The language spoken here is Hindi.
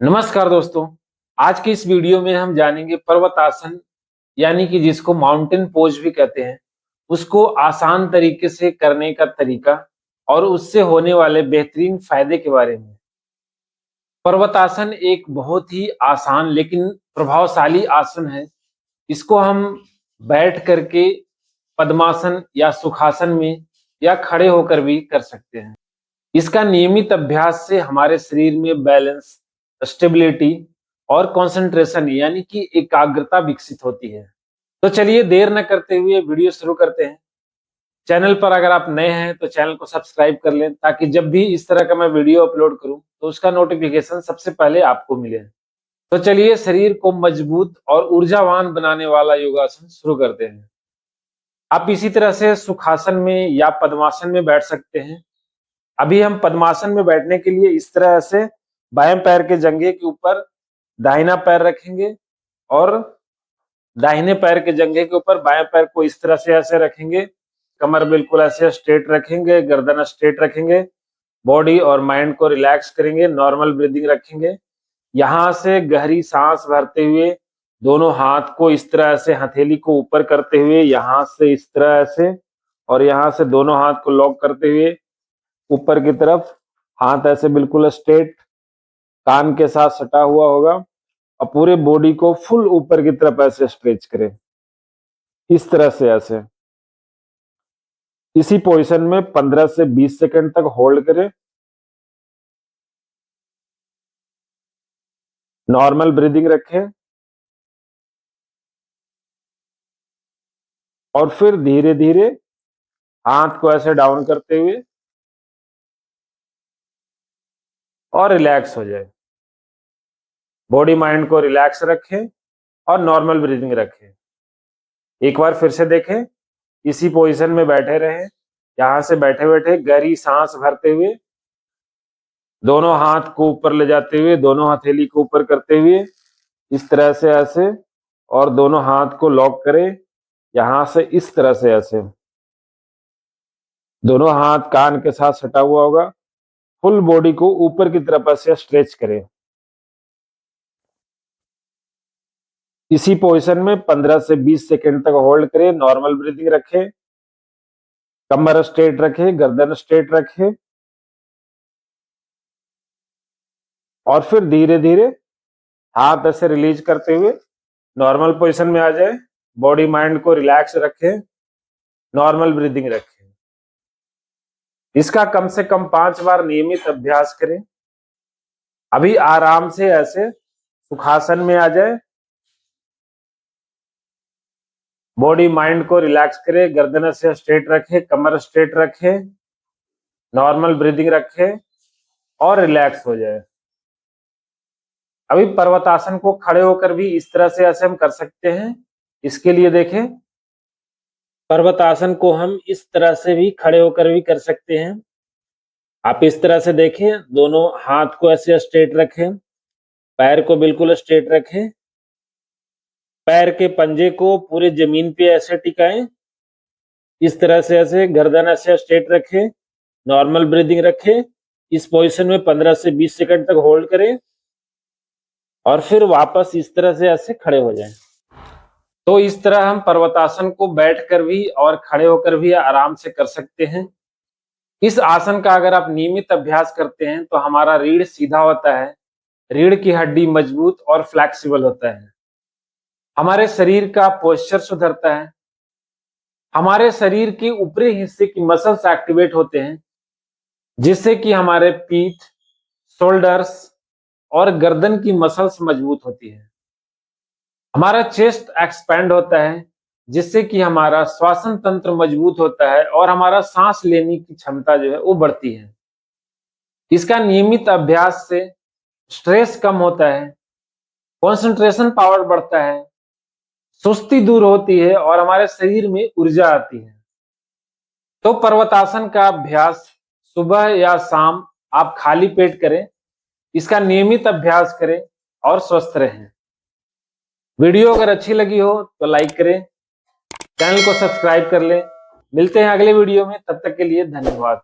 नमस्कार दोस्तों। आज की इस वीडियो में हम जानेंगे पर्वतासन यानी कि जिसको माउंटेन पोज भी कहते हैं, उसको आसान तरीके से करने का तरीका और उससे होने वाले बेहतरीन फायदे के बारे में। पर्वतासन एक बहुत ही आसान लेकिन प्रभावशाली आसन है। इसको हम बैठ करके पद्मासन या सुखासन में या खड़े होकर भी कर सकते हैं। इसका नियमित अभ्यास से हमारे शरीर में बैलेंस, स्टेबिलिटी और कंसंट्रेशन यानी कि एकाग्रता विकसित होती है। तो चलिए देर न करते हुए वीडियो शुरू करते हैं। चैनल पर अगर आप नए हैं तो चैनल को सब्सक्राइब कर लें ताकि जब भी इस तरह का मैं वीडियो अपलोड करूं तो उसका नोटिफिकेशन सबसे पहले आपको मिले। तो चलिए शरीर को मजबूत और ऊर्जावान बनाने वाला योगासन शुरू करते हैं। आप इसी तरह से सुखासन में या पद्मासन में बैठ सकते हैं। अभी हम पद्मासन में बैठने के लिए इस तरह से बाएं पैर के जंघे के ऊपर दाहिना पैर रखेंगे और दाहिने पैर के जंघे के ऊपर बाएं पैर को इस तरह से ऐसे रखेंगे। कमर बिल्कुल ऐसे स्ट्रेट रखेंगे, गर्दन स्ट्रेट रखेंगे, बॉडी और माइंड को रिलैक्स करेंगे, नॉर्मल ब्रीदिंग रखेंगे। यहां से गहरी सांस भरते हुए दोनों हाथ को इस तरह से हथेली को ऊपर करते हुए यहां से इस तरह से और यहां से दोनों हाथ को लॉक करते हुए ऊपर की तरफ, हाथ ऐसे बिल्कुल स्ट्रेट कान के साथ सटा हुआ होगा और पूरे बॉडी को फुल ऊपर की तरफ ऐसे स्ट्रेच करें, इस तरह से ऐसे। इसी पोजीशन में 15 से 20 सेकंड तक होल्ड करें। नॉर्मल ब्रीदिंग रखें और फिर धीरे धीरे हाथ को ऐसे डाउन करते हुए और रिलैक्स हो जाए। बॉडी माइंड को रिलैक्स रखें और नॉर्मल ब्रीदिंग रखें। एक बार फिर से देखें, इसी पोजीशन में बैठे रहें। यहां से बैठे बैठे गहरी सांस भरते हुए दोनों हाथ को ऊपर ले जाते हुए दोनों हथेली को ऊपर करते हुए इस तरह से ऐसे और दोनों हाथ को लॉक करें यहां से इस तरह से ऐसे। दोनों हाथ कान के साथ सटा हुआ होगा। फुल बॉडी को ऊपर की तरफ ऐसे स्ट्रेच करें। इसी पोजीशन में 15 से 20 सेकंड तक होल्ड करें। नॉर्मल ब्रीदिंग रखें, कमर स्ट्रेट रखें, गर्दन स्ट्रेट रखें और फिर धीरे धीरे हाथ ऐसे रिलीज करते हुए नॉर्मल पोजीशन में आ जाए। बॉडी माइंड को रिलैक्स रखें, नॉर्मल ब्रीदिंग रखें। इसका कम से कम 5 बार नियमित अभ्यास करें। अभी आराम से ऐसे सुखासन में आ जाए। बॉडी माइंड को रिलैक्स करें, गर्दन से स्ट्रेट रखें, कमर स्ट्रेट रखें, नॉर्मल ब्रीदिंग रखें और रिलैक्स हो जाए। अभी पर्वतासन को खड़े होकर भी इस तरह से ऐसे हम कर सकते हैं। इसके लिए देखें, पर्वतासन को हम इस तरह से भी खड़े होकर भी कर सकते हैं। आप इस तरह से देखें, दोनों हाथ को ऐसे स्ट्रेट रखें, पैर को बिल्कुल स्ट्रेट रखें, पैर के पंजे को पूरे जमीन पे ऐसे टिकाएं, इस तरह से ऐसे गर्दन ऐसे स्ट्रेट रखें, नॉर्मल ब्रीदिंग रखें। इस पोजीशन में 15 से 20 सेकंड तक होल्ड करें और फिर वापस इस तरह से ऐसे खड़े हो जाएं। तो इस तरह हम पर्वतासन को बैठकर भी और खड़े होकर भी आराम से कर सकते हैं। इस आसन का अगर आप नियमित अभ्यास करते हैं तो हमारा रीढ़ सीधा होता है, रीढ़ की हड्डी मजबूत और फ्लेक्सिबल होता है, हमारे शरीर का पोस्चर सुधरता है, हमारे शरीर के ऊपरी हिस्से की मसल्स एक्टिवेट होते हैं जिससे कि हमारे पीठ, शोल्डर्स और गर्दन की मसल्स मजबूत होती है। हमारा चेस्ट एक्सपैंड होता है जिससे कि हमारा श्वसन तंत्र मजबूत होता है और हमारा सांस लेने की क्षमता जो है वो बढ़ती है। इसका नियमित अभ्यास से स्ट्रेस कम होता है, कंसंट्रेशन पावर बढ़ता है, सुस्ती दूर होती है और हमारे शरीर में ऊर्जा आती है। तो पर्वतासन का अभ्यास सुबह या शाम आप खाली पेट करें, इसका नियमित अभ्यास करें और स्वस्थ रहें। वीडियो अगर अच्छी लगी हो तो लाइक करें, चैनल को सब्सक्राइब कर लें। मिलते हैं अगले वीडियो में, तब तक के लिए धन्यवाद।